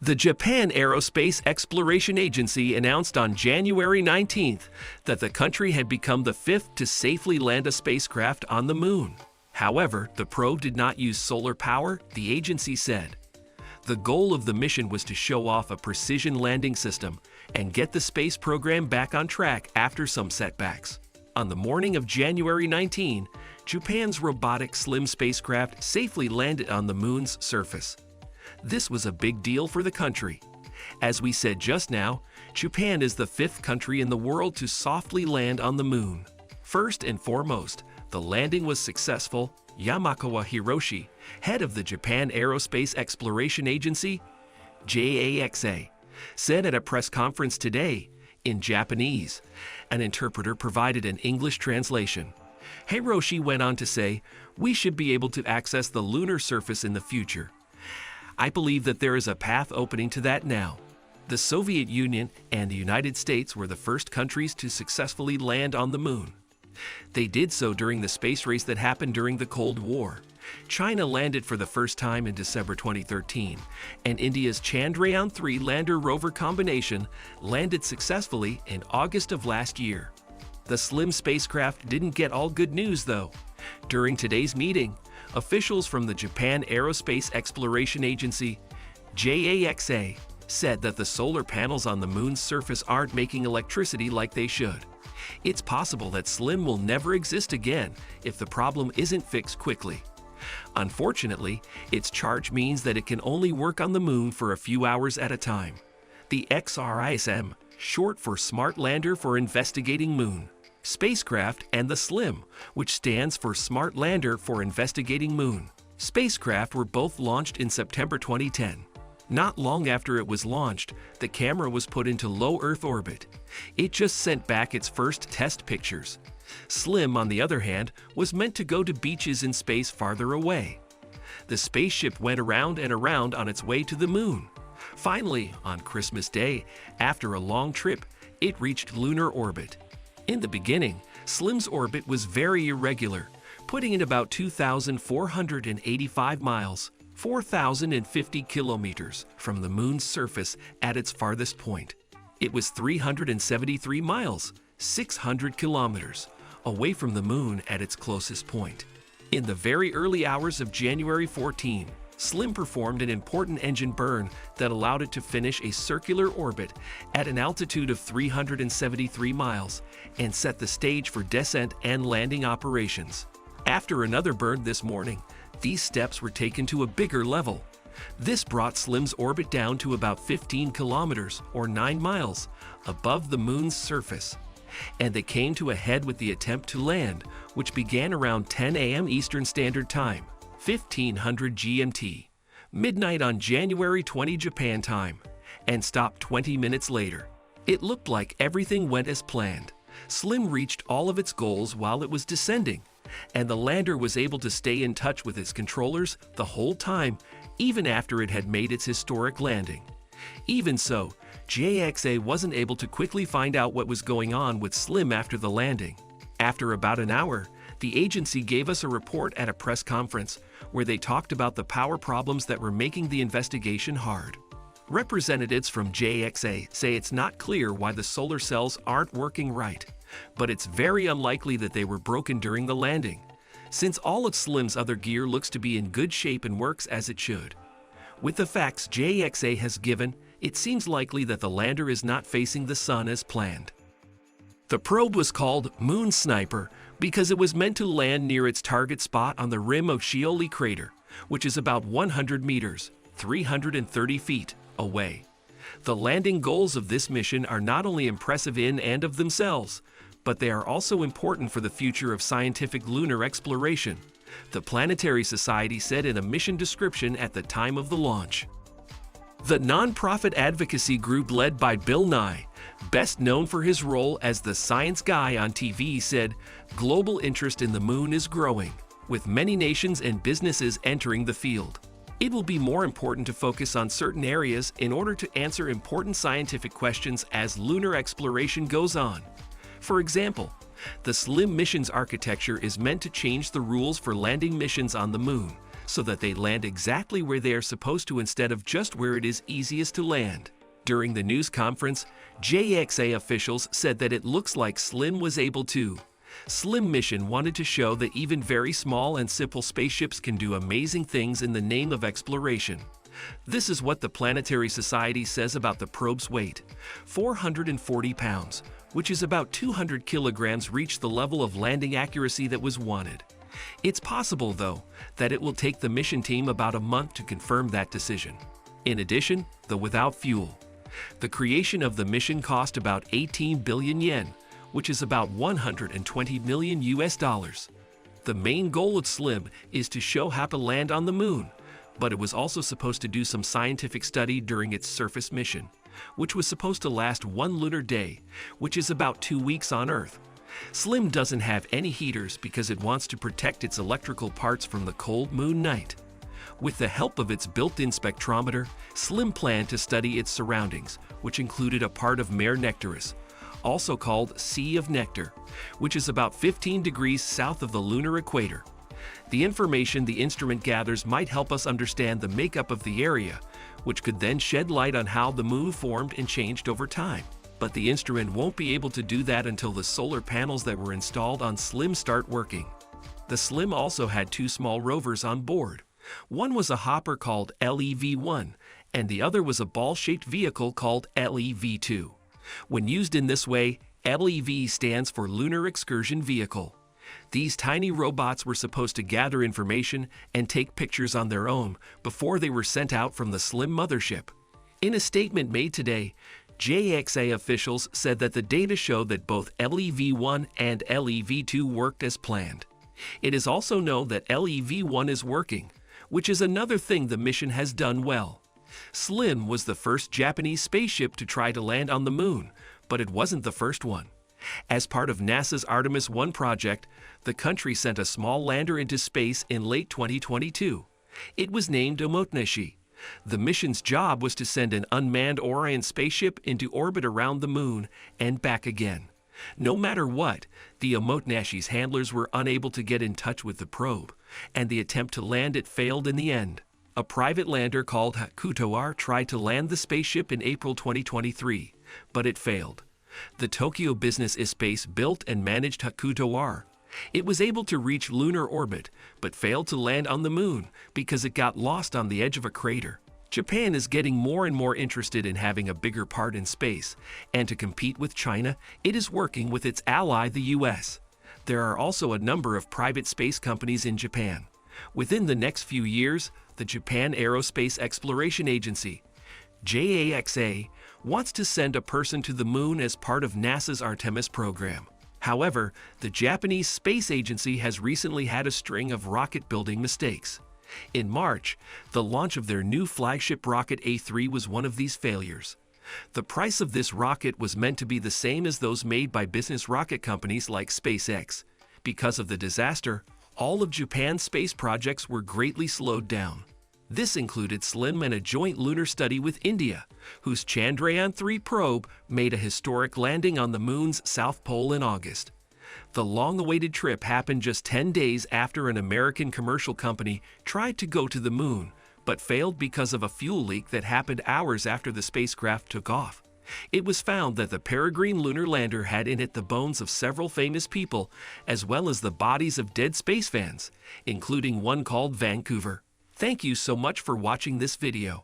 The Japan Aerospace Exploration Agency announced on January 19th that the country had become the fifth to safely land a spacecraft on the moon. However, the probe did not use solar power, the agency said. The goal of the mission was to show off a precision landing system and get the space program back on track after some setbacks. On the morning of January 19, Japan's robotic SLIM spacecraft safely landed on the moon's surface. This was a big deal for the country. As we said just now, Japan is the fifth country in the world to softly land on the moon. First and foremost, the landing was successful. Yamakawa Hiroshi, head of the Japan Aerospace Exploration Agency, JAXA, said at a press conference today in Japanese. An interpreter provided an English translation. Hiroshi went on to say, "We should be able to access the lunar surface in the future. I believe that there is a path opening to that now." The Soviet Union and the United States were the first countries to successfully land on the moon. They did so during the space race that happened during the Cold War. China landed for the first time in December 2013, and India's Chandrayaan-3 lander-rover combination landed successfully in August of last year. The SLIM spacecraft didn't get all good news, though. During today's meeting, officials from the Japan Aerospace Exploration Agency, JAXA, said that the solar panels on the moon's surface aren't making electricity like they should. It's possible that SLIM will never exist again if the problem isn't fixed quickly. Unfortunately, its charge means that it can only work on the moon for a few hours at a time. The XRISM, short for Smart Lander for Investigating Moon spacecraft, and the SLIM, which stands for Smart Lander for Investigating Moon spacecraft, were both launched in September 2010. Not long after it was launched, the camera was put into low Earth orbit. It just sent back its first test pictures. SLIM, on the other hand, was meant to go to beaches in space farther away. The spaceship went around and around on its way to the moon. Finally, on Christmas Day, after a long trip, it reached lunar orbit. In the beginning, SLIM's orbit was very irregular, putting it about 2,485 miles, 4,050 kilometers from the moon's surface at its farthest point. It was 373 miles, 600 kilometers, away from the moon at its closest point. In the very early hours of January 14, SLIM performed an important engine burn that allowed it to finish a circular orbit at an altitude of 373 miles and set the stage for descent and landing operations. After another burn this morning, these steps were taken to a bigger level. This brought SLIM's orbit down to about 15 kilometers or 9 miles above the moon's surface, and they came to a head with the attempt to land, which began around 10 a.m. Eastern Standard Time, 1500 GMT, midnight on January 20 Japan time, and stopped 20 minutes later. It looked like everything went as planned. SLIM reached all of its goals while it was descending, and the lander was able to stay in touch with its controllers the whole time, even after it had made its historic landing. Even so, JAXA wasn't able to quickly find out what was going on with SLIM after the landing. After about an hour, the agency gave us a report at a press conference where they talked about the power problems that were making the investigation hard. Representatives from JAXA say it's not clear why the solar cells aren't working right, but it's very unlikely that they were broken during the landing, since all of SLIM's other gear looks to be in good shape and works as it should. With the facts JAXA has given, it seems likely that the lander is not facing the sun as planned. The probe was called Moon Sniper because it was meant to land near its target spot on the rim of Scioli crater, which is about 100 meters, 330 feet, away. The landing goals of this mission are not only impressive in and of themselves, but they are also important for the future of scientific lunar exploration, the Planetary Society said in a mission description at the time of the launch. The nonprofit advocacy group led by Bill Nye, best known for his role as the science guy on TV, said, "Global interest in the moon is growing, with many nations and businesses entering the field. It will be more important to focus on certain areas in order to answer important scientific questions as lunar exploration goes on. For example, the SLIM mission's architecture is meant to change the rules for landing missions on the moon, so that they land exactly where they are supposed to instead of just where it is easiest to land. During the news conference, JAXA officials said that it looks like SLIM was able to. SLIM mission wanted to show that even very small and simple spaceships can do amazing things in the name of exploration. This is what the Planetary Society says about the probe's weight. 440 pounds, which is about 200 kilograms, reached the level of landing accuracy that was wanted. It's possible, though, that it will take the mission team about a month to confirm that decision. In addition, though without fuel, the creation of the mission cost about 18 billion yen, which is about 120 million US dollars. The main goal of SLIM is to show how to land on the moon, but it was also supposed to do some scientific study during its surface mission, which was supposed to last 1 lunar day, which is about 2 weeks on Earth. SLIM doesn't have any heaters because it wants to protect its electrical parts from the cold moon night. With the help of its built-in spectrometer, SLIM planned to study its surroundings, which included a part of Mare Nectaris, also called Sea of Nectar, which is about 15 degrees south of the lunar equator. The information the instrument gathers might help us understand the makeup of the area, which could then shed light on how the moon formed and changed over time. But the instrument won't be able to do that until the solar panels that were installed on SLIM start working. The SLIM also had 2 small rovers on board. One was a hopper called LEV-1, and the other was a ball-shaped vehicle called LEV-2. When used in this way, LEV stands for Lunar Excursion Vehicle. These tiny robots were supposed to gather information and take pictures on their own before they were sent out from the SLIM mothership. In a statement made today, JAXA officials said that the data showed that both LEV-1 and LEV-2 worked as planned. It is also known that LEV-1 is working, which is another thing the mission has done well. SLIM was the first Japanese spaceship to try to land on the moon, but it wasn't the first one. As part of NASA's Artemis 1 project, the country sent a small lander into space in late 2022. It was named Omotenashi. The mission's job was to send an unmanned Orion spaceship into orbit around the moon and back again. No matter what, the Omotenashi's handlers were unable to get in touch with the probe, and the attempt to land it failed in the end. A private lander called Hakuto-R tried to land the spaceship in April 2023, but it failed. The Tokyo Business Space built and managed Hakuto-R. It was able to reach lunar orbit, but failed to land on the moon because it got lost on the edge of a crater. Japan is getting more and more interested in having a bigger part in space, and to compete with China, it is working with its ally, the US. There are also a number of private space companies in Japan. Within the next few years, the Japan Aerospace Exploration Agency, JAXA, wants to send a person to the moon as part of NASA's Artemis program. However, the Japanese Space Agency has recently had a string of rocket-building mistakes. In March, the launch of their new flagship rocket A3 was one of these failures. The price of this rocket was meant to be the same as those made by business rocket companies like SpaceX. Because of the disaster, all of Japan's space projects were greatly slowed down. This included SLIM and a joint lunar study with India, whose Chandrayaan-3 probe made a historic landing on the moon's south pole in August. The long-awaited trip happened just 10 days after an American commercial company tried to go to the moon, but failed because of a fuel leak that happened hours after the spacecraft took off. It was found that the Peregrine lunar lander had in it the bones of several famous people, as well as the bodies of dead space fans, including one called Vancouver. Thank you so much for watching this video.